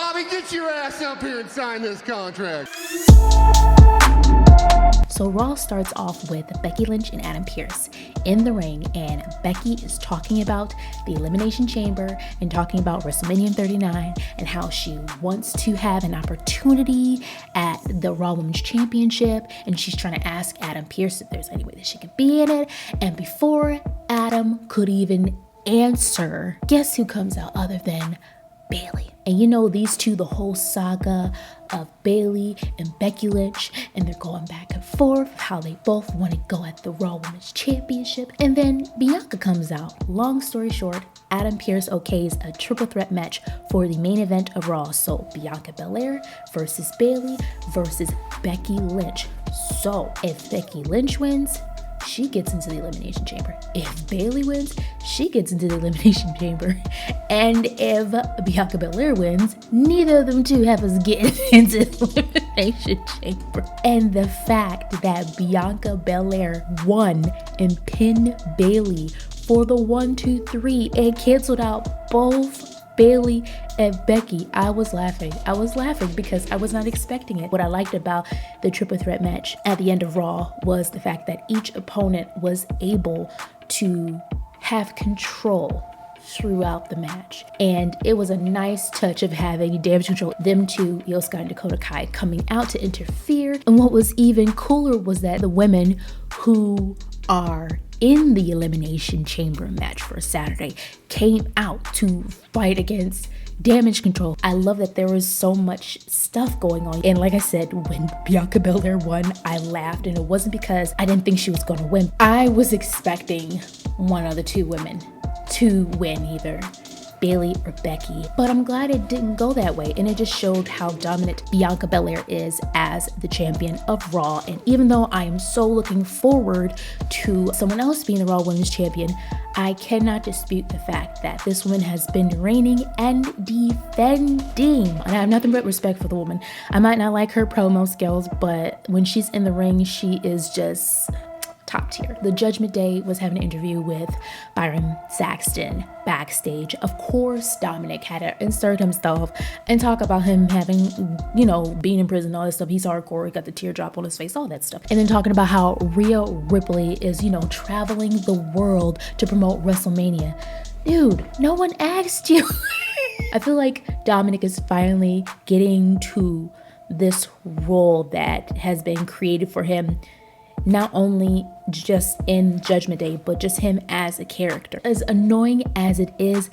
Bobby, get your ass up here and sign this contract. So Raw starts off with Becky Lynch and Adam Pearce in the ring, and Becky is talking about the Elimination Chamber and talking about WrestleMania 39 and how she wants to have an opportunity at the Raw Women's Championship, and she's trying to ask Adam Pearce if there's any way that she can be in it. And before Adam could even answer, guess who comes out other than Bayley? And you know, these two, the whole saga of Bayley and Becky Lynch, and they're going back and forth, how they both want to go at the Raw Women's Championship. And then Bianca comes out. Long story short, Adam Pearce okays a triple threat match for the main event of Raw. So Bianca Belair versus Bayley versus Becky Lynch. So if Becky Lynch wins, she gets into the Elimination Chamber. If Bayley wins, she gets into the Elimination Chamber. And if Bianca Belair wins, neither of them two have us getting into the Elimination Chamber. And the fact that Bianca Belair won and pinned Bayley for the 1, 2, 3 and canceled out both Bayley and Becky, I was laughing because I was not expecting it. What I liked about the triple threat match at the end of Raw was the fact that each opponent was able to have control throughout the match. And it was a nice touch of having damage control. Them two, Io Sky and Dakota Kai, coming out to interfere. And what was even cooler was that the women who are in the Elimination Chamber match for Saturday came out to fight against damage control. I love that there was so much stuff going on. And like I said, when Bianca Belair won, I laughed, and it wasn't because I didn't think she was going to win. I was expecting one of the two women to win, either Bayley or Becky, but I'm glad it didn't go that way, and it just showed how dominant Bianca Belair is as the champion of Raw. And even though I am so looking forward to someone else being the Raw Women's Champion, I cannot dispute the fact that this woman has been reigning and defending. And I have nothing but respect for the woman. I might not like her promo skills, but when she's in the ring, she is just top tier. The Judgment Day was having an interview with Byron Saxton backstage. Of course, Dominic had to insert himself and talk about him having, being in prison, all that stuff. He's hardcore, he got the teardrop on his face, all that stuff. And then talking about how Rhea Ripley is, traveling the world to promote WrestleMania. Dude, no one asked you. I feel like Dominic is finally getting to this role that has been created for him, not only just in Judgment Day, but just him as a character. As annoying as it is,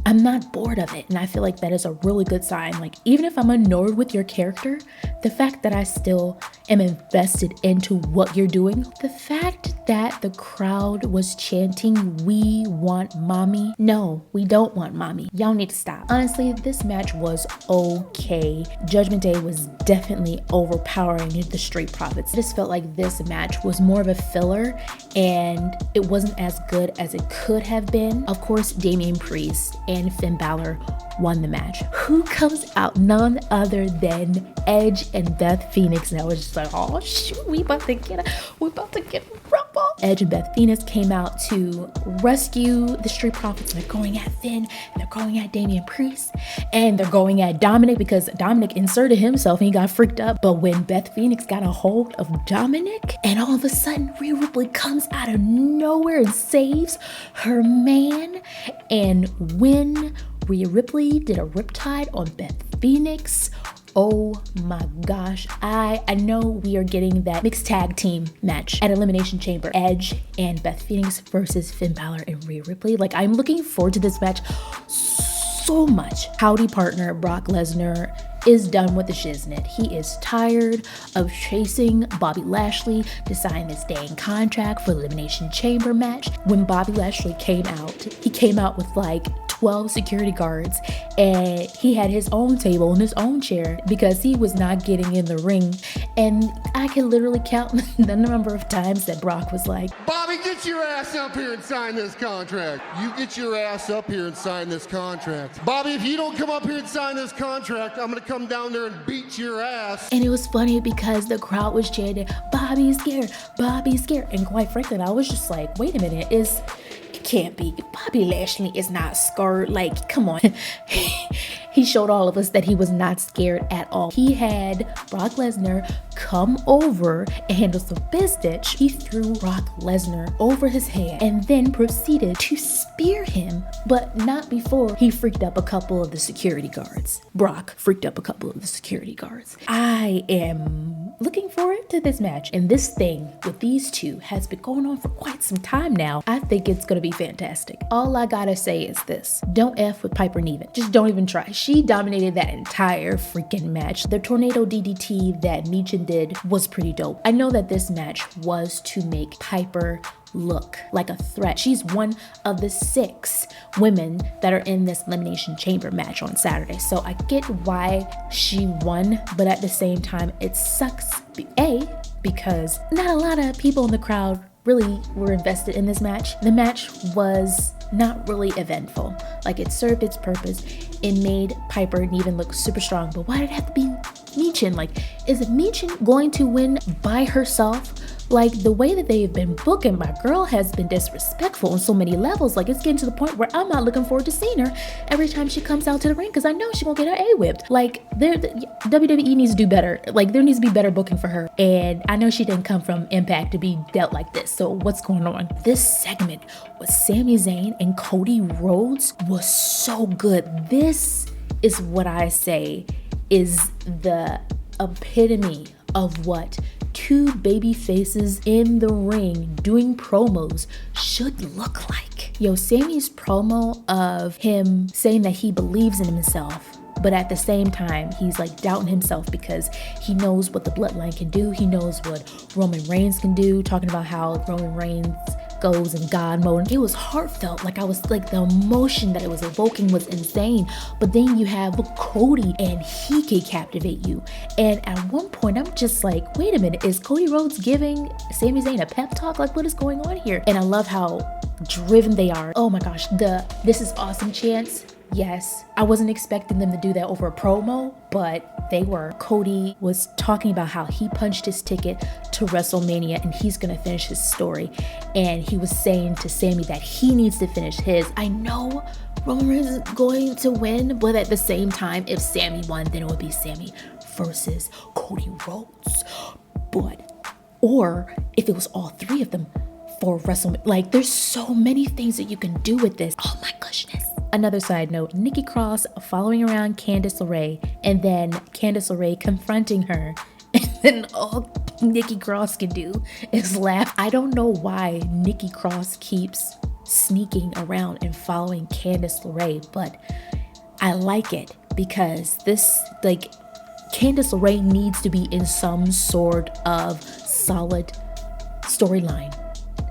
I'm not bored of it. And I feel like that is a really good sign. Like, even if I'm annoyed with your character, the fact that I still am invested into what you're doing, the fact that the crowd was chanting, "We want mommy." No, we don't want mommy. Y'all need to stop. Honestly, this match was okay. Judgment Day was definitely overpowering the Street Profits. I just felt like this match was more of a filler, and it wasn't as good as it could have been. Of course, Damian Priest and Finn Balor won the match. Who comes out? None other than Edge and Beth Phoenix. And I was just like, oh shoot, we about to get a rumble. Edge and Beth Phoenix came out to rescue the Street Profits. And they're going at Finn, and they're going at Damian Priest, and they're going at Dominic because Dominic inserted himself and he got freaked up. But when Beth Phoenix got a hold of Dominic, and all of a sudden Rhea Ripley comes out of nowhere and saves her man. And when Rhea Ripley did a riptide on Beth Phoenix, oh my gosh, I know we are getting that mixed tag team match at Elimination Chamber. Edge and Beth Phoenix versus Finn Balor and Rhea Ripley. Like, I'm looking forward to this match so much. Howdy partner Brock Lesnar is done with the shiznit. He is tired of chasing Bobby Lashley to sign this dang contract for the Elimination Chamber match. When Bobby Lashley came out, he came out with like 12 security guards, and he had his own table and his own chair because he was not getting in the ring. And I can literally count the number of times that Brock was like, "Bobby, get your ass up here and sign this contract. You get your ass up here and sign this contract. Bobby, if you don't come up here and sign this contract, I'm gonna come down there and beat your ass." And it was funny because the crowd was chanting, "Bobby's scared, Bobby's scared." And quite frankly, I was just like, wait a minute, it can't be. Bobby Lashley is not scared. Like, come on. He showed all of us that he was not scared at all. He had Brock Lesnar come over and handle some business. He threw Brock Lesnar over his head and then proceeded to spear him, but not before he freaked up a couple of the security guards. Brock freaked up a couple of the security guards. I am looking forward to this match, and this thing with these two has been going on for quite some time now. I think it's gonna be fantastic. All I gotta say is this: don't F with Piper Niven. Just don't even try. She dominated that entire freaking match. The tornado DDT that Michin did was pretty dope. I know that this match was to make Piper look like a threat. She's one of the 6 women that are in this Elimination Chamber match on Saturday. So I get why she won, but at the same time, it sucks. Because not a lot of people in the crowd really were invested in this match. The match was not really eventful. Like, it served its purpose. It made Piper Niven look super strong, but why did it have to be Michin? Like, is it Michin going to win by herself? Like, the way that they've been booking my girl has been disrespectful on so many levels. Like, it's getting to the point where I'm not looking forward to seeing her every time she comes out to the ring, because I know she won't get her A-whipped. Like, WWE needs to do better. Like, there needs to be better booking for her. And I know she didn't come from Impact to be dealt like this. So what's going on? This segment with Sami Zayn and Cody Rhodes was so good. This is what I say is the epitome of what 2 baby faces in the ring doing promos should look like. Yo, Sami's promo of him saying that he believes in himself, but at the same time, he's like doubting himself because he knows what the bloodline can do. He knows what Roman Reigns can do, talking about how Roman Reigns goes in God mode. It was heartfelt. Like, I was like, the emotion that it was evoking was insane. But then you have Cody, and he can captivate you. And at one point, I'm just like, wait a minute, is Cody Rhodes giving Sami Zayn a pep talk? Like, what is going on here? And I love how driven they are. Oh my gosh, this is awesome chants. Yes, I wasn't expecting them to do that over a promo, but they were. Cody was talking about how he punched his ticket to WrestleMania and he's gonna finish his story. And he was saying to Sami that he needs to finish his. I know Roman Reigns is going to win, but at the same time, if Sami won, then it would be Sami versus Cody Rhodes. Or if it was all 3 of them for WrestleMania. Like, there's so many things that you can do with this. Oh my goodness. Another side note, Nikki Cross following around Candice LeRae, and then Candice LeRae confronting her, and then all Nikki Cross can do is laugh. I don't know why Nikki Cross keeps sneaking around and following Candice LeRae, but I like it because this, like, Candice LeRae needs to be in some sort of solid storyline,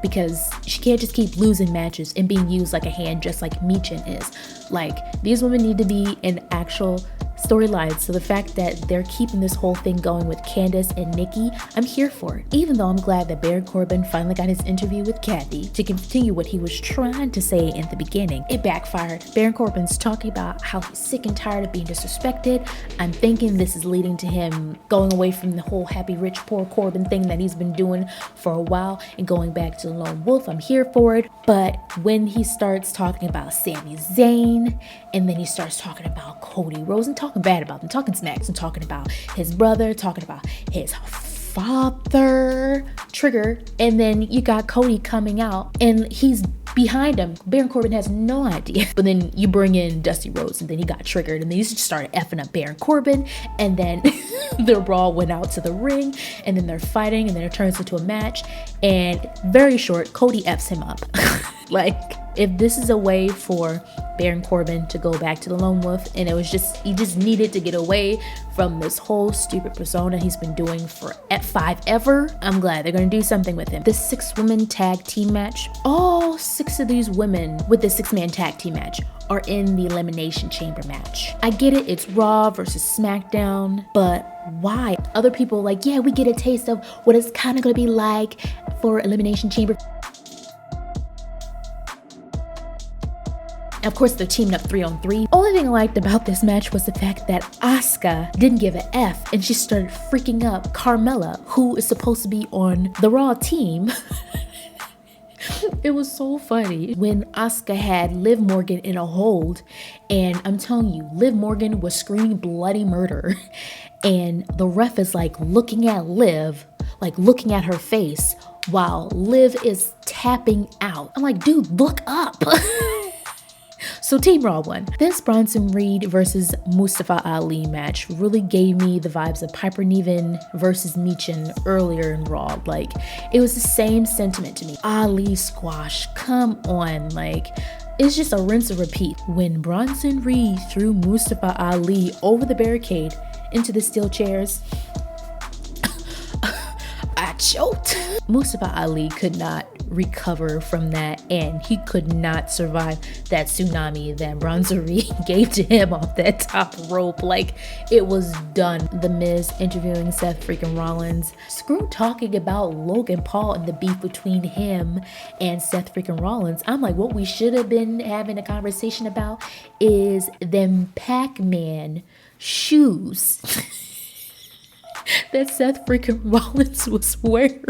because she can't just keep losing matches and being used like a hand just like Michin is. Like, these women need to be in actual storylines. So the fact that they're keeping this whole thing going with Candice and Nikki, I'm here for it. Even though I'm glad that Baron Corbin finally got his interview with Kathy to continue what he was trying to say in the beginning. It backfired. Baron Corbin's talking about how he's sick and tired of being disrespected. I'm thinking this is leading to him going away from the whole happy, rich, poor Corbin thing that he's been doing for a while and going back to the lone wolf. I'm here for it. But when he starts talking about Sami Zayn, and then he starts talking about Cody Rhodes and talking bad about them, talking smacks and talking about his brother, talking about his father, trigger, and then you got Cody coming out and he's behind him. Baron Corbin has no idea. But then you bring in Dusty Rhodes and then he got triggered and then he just started effing up Baron Corbin, and then the Raw went out to the ring and then they're fighting and then it turns into a match, and very short, Cody F's him up. Like, if this is a way for Baron Corbin to go back to the lone wolf, and it was just, he just needed to get away from this whole stupid persona he's been doing for F5 ever, I'm glad they're gonna do something with him. This 6-woman tag team match, all 6 of these women with the 6-man tag team match are in the Elimination Chamber match. I get it, it's Raw versus SmackDown, but why? Other people like, yeah, we get a taste of what it's kind of gonna be like for Elimination Chamber. Of course, they're teaming up 3-on-3. Only thing I liked about this match was the fact that Asuka didn't give an F and she started freaking up Carmella, who is supposed to be on the Raw team. It was so funny when Asuka had Liv Morgan in a hold, and I'm telling you, Liv Morgan was screaming bloody murder, and the ref is like looking at Liv, like looking at her face while Liv is tapping out. I'm like, dude, look up. So Team Raw won. This Bronson Reed versus Mustafa Ali match really gave me the vibes of Piper Niven versus Michin earlier in Raw. Like, it was the same sentiment to me. Ali squash, come on, like, it's just a rinse and repeat. When Bronson Reed threw Mustafa Ali over the barricade into the steel chairs, I choked. Mustafa Ali could not recover from that, and he could not survive that tsunami that Bronson Reed gave to him off that top rope. Like, it was done. The Miz interviewing Seth freaking Rollins. Screw talking about Logan Paul and the beef between him and Seth freaking Rollins. I'm like, what we should have been having a conversation about is them Pac-Man shoes that Seth freaking Rollins was wearing.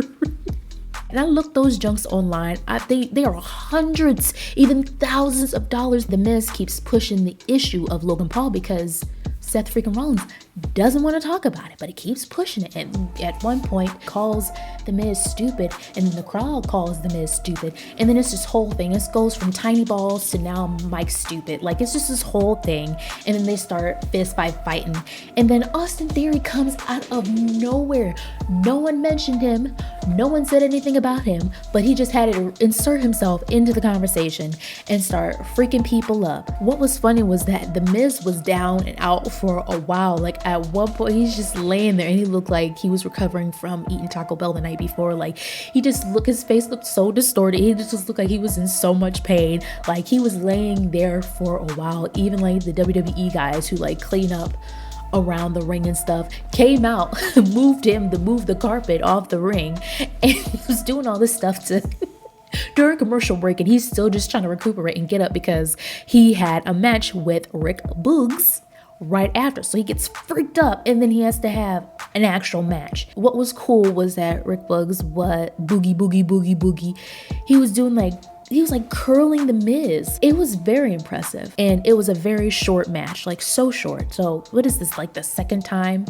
And I looked those junks online. They are hundreds, even thousands of dollars. The Miz keeps pushing the issue of Logan Paul because Seth freaking Rollins doesn't want to talk about it, but he keeps pushing it. And at one point calls the Miz stupid, and then the crowd calls the Miz stupid. And then it's this whole thing. It goes from tiny balls to now Mike's stupid. Like, it's just this whole thing. And then they start fist fighting. And then Austin Theory comes out of nowhere. No one mentioned him. No one said anything about him, but he just had to insert himself into the conversation and start freaking people up. What was funny was that the Miz was down and out for a while. Like, at one point he's just laying there and he looked like he was recovering from eating Taco Bell the night before. Like, his face looked so distorted. He just looked like he was in so much pain. Like, he was laying there for a while. Even like the WWE guys who like clean up around the ring and stuff came out, moved the carpet off the ring, and he was doing all this stuff during commercial break, and he's still just trying to recuperate and get up because he had a match with Rick Boogs right after. So he gets freaked up, and then he has to have an actual match. What was cool was that Rick Boogs, boogie, he was like curling the Miz. It was very impressive, and it was a very short match, like so short. So what is this, like the second time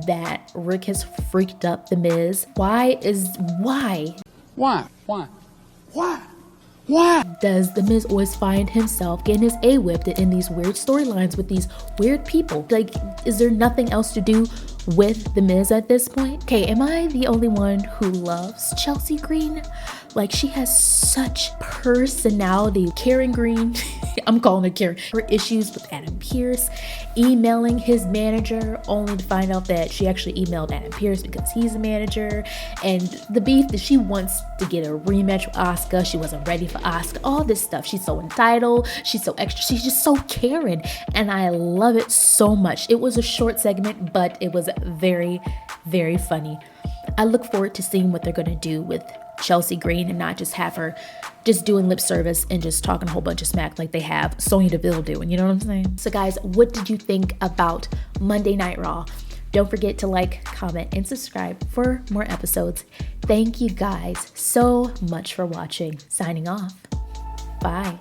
that Rick has freaked up the Miz? Why does the Miz always find himself getting his A whipped in these weird storylines with these weird people? Like, is there nothing else to do with the Miz at this point? Okay, am I the only one who loves Chelsea Green? Like, she has such personality. Karen Green, I'm calling her Karen. Her issues with Adam Pearce, emailing his manager only to find out that she actually emailed Adam Pearce because he's a manager, and the beef that she wants to get a rematch with Asuka. She wasn't ready for Asuka. All this stuff. She's so entitled. She's so extra. She's just so caring, and I love it so much. It was a short segment, but it was very, very funny. I look forward to seeing what they're going to do with Chelsea Green and not just have her just doing lip service and just talking a whole bunch of smack like they have Sonya Deville doing. You know what I'm saying? So guys, what did you think about Monday Night Raw? Don't forget to like, comment, and subscribe for more episodes. Thank you guys so much for watching. Signing off. Bye.